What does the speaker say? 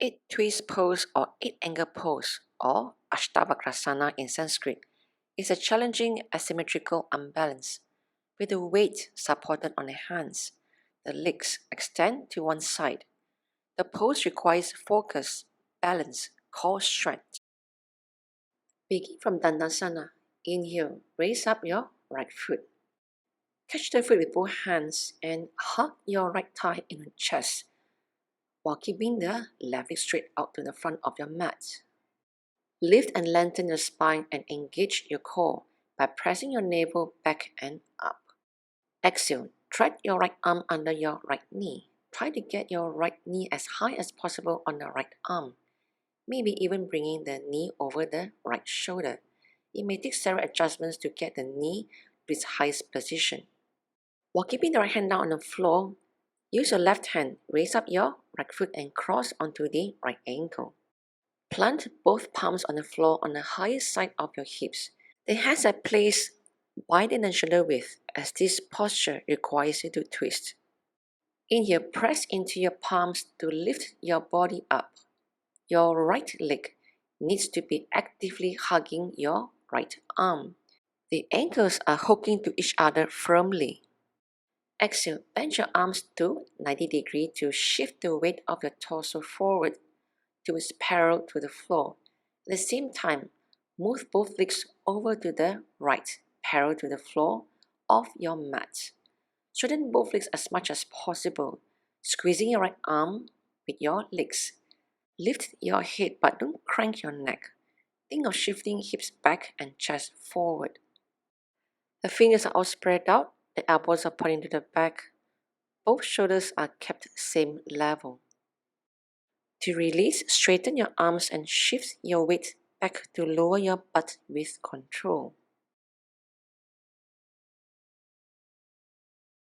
8 twist pose or 8 angle pose, or Astavakrasana in Sanskrit, is a challenging asymmetrical unbalance. With the weight supported on the hands, the legs extend to one side. The pose requires focus, balance, core strength. Begin from Dandasana. Inhale, raise up your right foot. Catch the foot with both hands and hug your right thigh in your chest, while keeping the left leg straight out to the front of your mat. Lift and lengthen your spine and engage your core by pressing your navel back and up. Exhale, thread your right arm under your right knee. Try to get your right knee as high as possible on the right arm, maybe even bringing the knee over the right shoulder. It may take several adjustments to get the knee to its highest position. While keeping the right hand down on the floor, use your left hand, raise up your right foot and cross onto the right ankle. Plant both palms on the floor on the highest side of your hips. The hands are placed wider than shoulder width, as this posture requires you to twist. Inhale, press into your palms to lift your body up. Your right leg needs to be actively hugging your right arm. The ankles are hooking to each other firmly. Exhale, bend your arms to 90 degrees to shift the weight of your torso forward to its parallel to the floor. At the same time, move both legs over to the right, parallel to the floor of your mat. Straighten both legs as much as possible, squeezing your right arm with your legs. Lift your head but don't crank your neck. Think of shifting hips back and chest forward. The fingers are all spread out, the elbows are pointing to the back. Both shoulders are kept same level. To release, straighten your arms and shift your weight back to lower your butt with control.